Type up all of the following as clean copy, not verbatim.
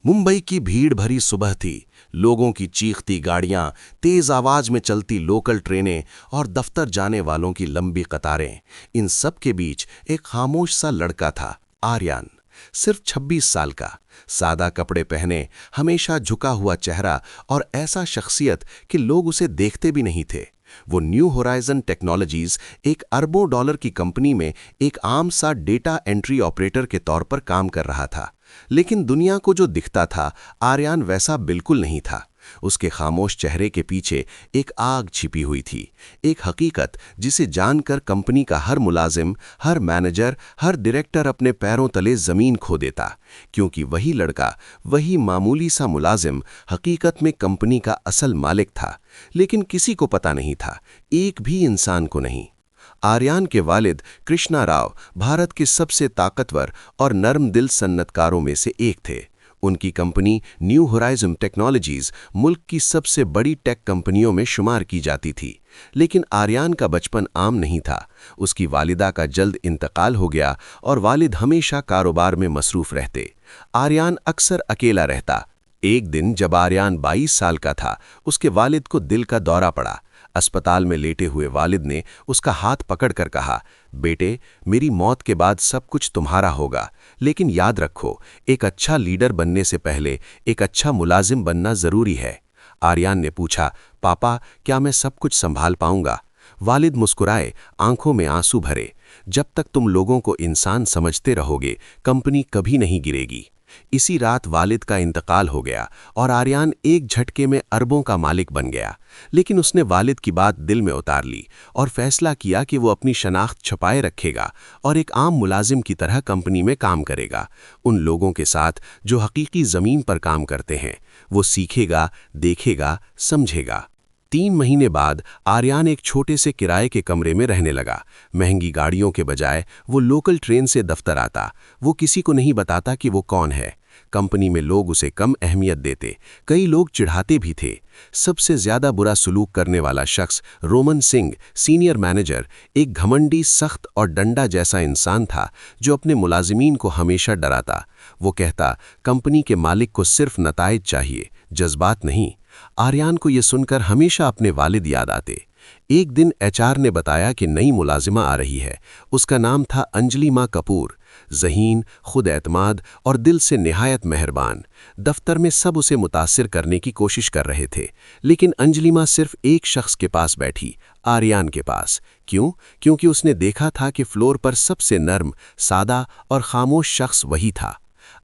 मुंबई की भीड़ भरी सुबह थी। लोगों की चीखती गाड़ियां, तेज आवाज में चलती लोकल ट्रेनें और दफ्तर जाने वालों की लंबी कतारें। इन सब के बीच एक खामोश सा लड़का था, आर्यन। सिर्फ 26 साल का, सादा कपड़े पहने, हमेशा झुका हुआ चेहरा और ऐसा शख्सियत कि लोग उसे देखते भी नहीं थे। वो न्यू होराइजन टेक्नोलॉजीज, एक अरबों डॉलर की कंपनी में एक आम सा डेटा एंट्री ऑपरेटर के तौर पर काम कर रहा था। लेकिन दुनिया को जो दिखता था, आर्यन वैसा बिल्कुल नहीं था। उसके खामोश चेहरे के पीछे एक आग छिपी हुई थी, एक हकीकत जिसे जानकर कंपनी का हर मुलाजिम, हर मैनेजर, हर डायरेक्टर अपने पैरों तले जमीन खो देता। क्योंकि वही लड़का, वही मामूली सा मुलाजिम हकीकत में कंपनी का असल मालिक था। लेकिन किसी को पता नहीं था, एक भी इंसान को नहीं। आर्यन के वालिद कृष्णा राव भारत के सबसे ताकतवर और नर्म दिल सन्नतकारों में से एक थे। उनकी कंपनी न्यू होराइजन टेक्नोलॉजीज मुल्क की सबसे बड़ी टेक कंपनियों में शुमार की जाती थी। लेकिन आर्यन का बचपन आम नहीं था। उसकी वालिदा का जल्द इंतकाल हो गया और वालिद हमेशा कारोबार में मसरूफ रहते। आर्यन अक्सर अकेला रहता। एक दिन जब आर्यन 22 साल का था, उसके वालिद को दिल का दौरा पड़ा। अस्पताल में लेटे हुए वालिद ने उसका हाथ पकड़कर कहा, बेटे, मेरी मौत के बाद सब कुछ तुम्हारा होगा, लेकिन याद रखो, एक अच्छा लीडर बनने से पहले एक अच्छा मुलाजिम बनना जरूरी है। आर्यन ने पूछा, पापा, क्या मैं सब कुछ संभाल पाऊंगा? वालिद मुस्कुराए, आंखों में आंसू भरे। जब तक तुम लोगों को इंसान समझते रहोगे, कंपनी कभी नहीं गिरेगी। इसी रात वालिद का इंतकाल हो गया और आर्यन एक झटके में अरबों का मालिक बन गया। लेकिन उसने वालिद की बात दिल में उतार ली और फैसला किया कि वो अपनी शनाख्त छुपाए रखेगा और एक आम मुलाजिम की तरह कंपनी में काम करेगा, उन लोगों के साथ जो हकीकी ज़मीन पर काम करते हैं। वो सीखेगा, देखेगा, समझेगा। 3 महीने बाद आर्यन एक छोटे से किराए के कमरे में रहने लगा। महंगी गाड़ियों के बजाय वो लोकल ट्रेन से दफ्तर आता। वो किसी को नहीं बताता कि वो कौन है। कंपनी में लोग उसे कम अहमियत देते, कई लोग चिढ़ाते भी थे। सबसे ज्यादा बुरा सलूक करने वाला शख्स रोमन सिंह, सीनियर मैनेजर, एक घमंडी, सख्त और डंडा जैसा इंसान था जो अपने मुलाजिमीन को हमेशा डराता। वो कहता, कंपनी के मालिक को सिर्फ नताइज चाहिए, जज्बात नहीं। आर्यन को यह सुनकर हमेशा अपने वालिद याद आते। एक दिन एचआर ने बताया कि नई मुलाजिमा आ रही है। उसका नाम था अंजलि माँ कपूर। ज़हीन, खुद एतमाद और दिल से निहायत मेहरबान। दफ्तर में सब उसे मुतासिर करने की कोशिश कर रहे थे, लेकिन अंजलि माँ सिर्फ एक शख्स के पास बैठी, आर्यन के पास। क्यों? क्योंकि उसने देखा था कि फ्लोर पर सबसे नर्म, सादा और खामोश शख्स वही था।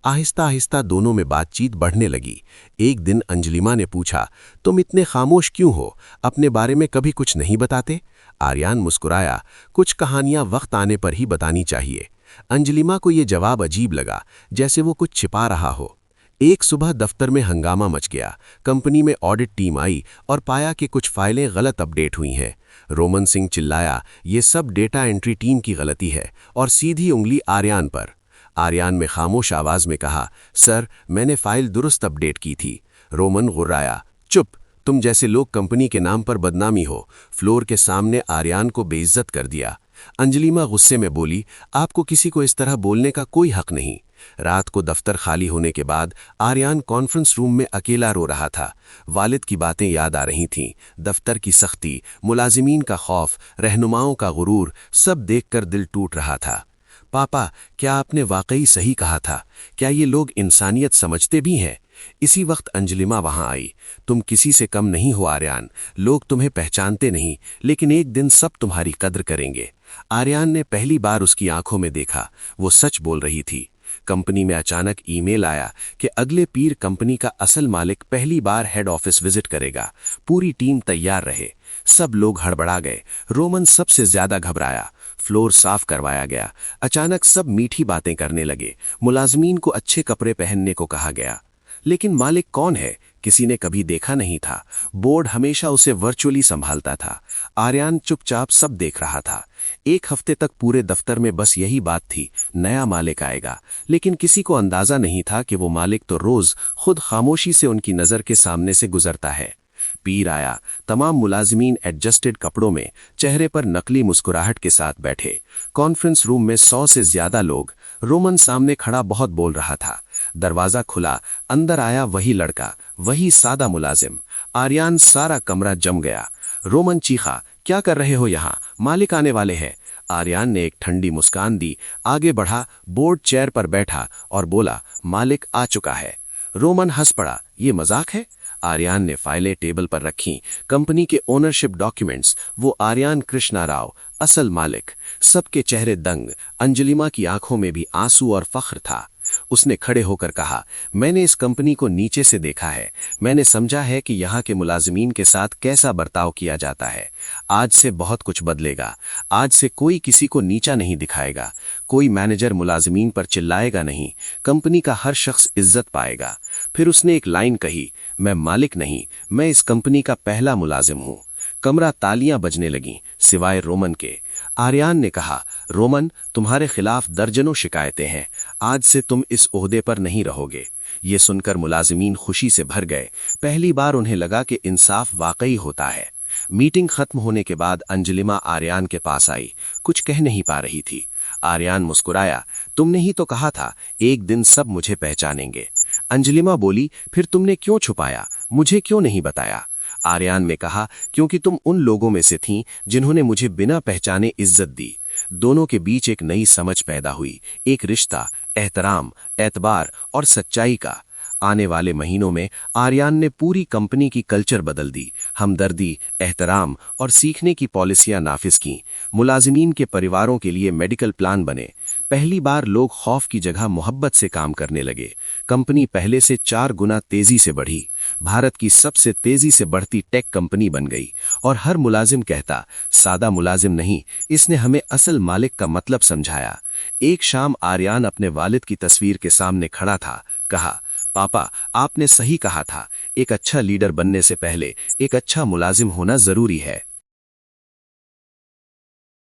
आहिस्ता आहिस्ता दोनों में बातचीत बढ़ने लगी। एक दिन अंजलिमा ने पूछा, तुम इतने खामोश क्यों हो? अपने बारे में कभी कुछ नहीं बताते? आर्यन मुस्कुराया, कुछ कहानियां वक्त आने पर ही बतानी चाहिए। अंजलिमा को यह जवाब अजीब लगा, जैसे वो कुछ छिपा रहा हो। एक सुबह दफ्तर में हंगामा मच गया। कंपनी में ऑडिट टीम आई और पाया कि कुछ फाइलें गलत अपडेट हुई हैं। रोमन सिंह चिल्लाया, ये सब डेटा एंट्री टीम की गलती है, और सीधी उंगली आर्यन पर। आर्यन में खामोश आवाज में कहा, सर, मैंने फाइल दुरुस्त अपडेट की थी। रोमन गुर्राया, चुप, तुम जैसे लोग कंपनी के नाम पर बदनामी हो। फ्लोर के सामने आर्यन को बेइज्जत कर दिया। अंजलिमा गुस्से में बोली, आपको किसी को इस तरह बोलने का कोई हक नहीं। रात को दफ्तर खाली होने के बाद आर्यन कॉन्फ्रेंस रूम में अकेला रो रहा था। वालिद की बातें याद आ रही थीं, दफ्तर की सख्ती, मुलाजिमीन का खौफ, रहनुमाओं का गुरूर, सब देखकर दिल टूट रहा था। पापा, क्या आपने वाकई सही कहा था? क्या ये लोग इंसानियत समझते भी हैं? इसी वक्त अंजलिमा वहां आई। तुम किसी से कम नहीं हो आर्यन। लोग तुम्हें पहचानते नहीं, लेकिन एक दिन सब तुम्हारी कद्र करेंगे। आर्यन ने पहली बार उसकी आंखों में देखा। वो सच बोल रही थी। कंपनी में अचानक ईमेल आया कि अगले पीर कंपनी का असल मालिक पहली बार हेड ऑफिस विजिट करेगा। पूरी टीम तैयार रहे। सब लोग हड़बड़ा गए। रोमन सबसे ज्यादा घबराया। फ्लोर साफ करवाया गया। अचानक सब मीठी बातें करने लगे। मुलाजमीन को अच्छे कपड़े पहनने को कहा गया। लेकिन मालिक कौन है? किसी ने कभी देखा नहीं था। बोर्ड हमेशा उसे वर्चुअली संभालता था। आर्यन चुपचाप सब देख रहा था। एक हफ्ते तक पूरे दफ्तर में बस यही बात थी, नया मालिक आएगा। लेकिन किसी को अंदाजा नहीं था कि वो मालिक तो रोज खुद खामोशी से उनकी नजर के सामने से गुजरता है। पीर आया। तमाम मुलाजिमीन एडजस्टेड कपड़ों में, चेहरे पर नकली मुस्कुराहट के साथ बैठे। कॉन्फ्रेंस रूम में 100 से ज्यादा लोग। रोमन सामने खड़ा बहुत बोल रहा था। दरवाजा खुला, अंदर आया वही लड़का, वही सादा मुलाजिम। आर्यान सारा कमरा जम गया। रोमन चीखा, क्या कर रहे हो यहाँ, मालिक आने वाले हैं। आर्यान ने एक ठंडी मुस्कान दी, आगे बढ़ा, बोर्ड चेयर पर बैठा और बोला, मालिक आ चुका है। रोमन हंस पड़ा, ये मजाक है। आर्यान ने फाइलें टेबल पर रखीं, कंपनी के ओनरशिप डॉक्यूमेंट्स, वो आर्यान कृष्णा राव, असल मालिक। सबके चेहरे दंग, अंजलिमा की आंखों में भी आंसू और फख्र था। उसने खड़े होकर कहा, मैंने इस कंपनी को नीचे से देखा है, मैंने समझा है कि यहाँ के मुलाजिमीन के साथ कैसा बर्ताव किया जाता है। आज से बहुत कुछ बदलेगा। आज से कोई किसी को नीचा नहीं दिखाएगा, कोई मैनेजर मुलाजिमीन पर चिल्लाएगा नहीं, कंपनी का हर शख्स इज्जत पाएगा। फिर उसने एक लाइन कही, मैं मालिक नहीं, मैं इस कंपनी का पहला मुलाजिम हूं। कमरा तालियां बजने लगीं, सिवाय रोमन के। आर्यान ने कहा, रोमन, तुम्हारे खिलाफ दर्जनों शिकायतें हैं, आज से तुम इस ओहदे पर नहीं रहोगे। ये सुनकर मुलाजिमीन खुशी से भर गए। पहली बार उन्हें लगा कि इंसाफ वाकई होता है। मीटिंग खत्म होने के बाद अंजलिमा आर्यान के पास आई, कुछ कह नहीं पा रही थी। आर्यान मुस्कुराया, तुमने ही तो कहा था एक दिन सब मुझे पहचानेंगे। अंजलिमा बोली, फिर तुमने क्यों छुपाया, मुझे क्यों नहीं बताया। आर्यान ने कहा, क्योंकि तुम उन लोगों में से थीं जिन्होंने मुझे बिना पहचाने इज्जत दी। दोनों के बीच एक नई समझ पैदा हुई, एक रिश्ता, एहतराम, एतबार और सच्चाई का। आने वाले महीनों में आर्यान ने पूरी कंपनी की कल्चर बदल दी। हमदर्दी, एहतराम और सीखने की पॉलिसियां नाफिज की। मुलाजिमीन के परिवारों के लिए मेडिकल प्लान बने। पहली बार लोग खौफ की जगह मोहब्बत से काम करने लगे। कंपनी पहले से 4 गुना तेजी से बढ़ी। भारत की सबसे तेजी से बढ़ती टेक कंपनी बन गई। और हर मुलाजिम कहता, सादा मुलाजिम नहीं, इसने हमें असल मालिक का मतलब समझाया। एक शाम आर्यान अपने वालिद की तस्वीर के सामने खड़ा था। कहा, पापा, आपने सही कहा था, एक अच्छा लीडर बनने से पहले एक अच्छा मुलाजिम होना जरूरी है।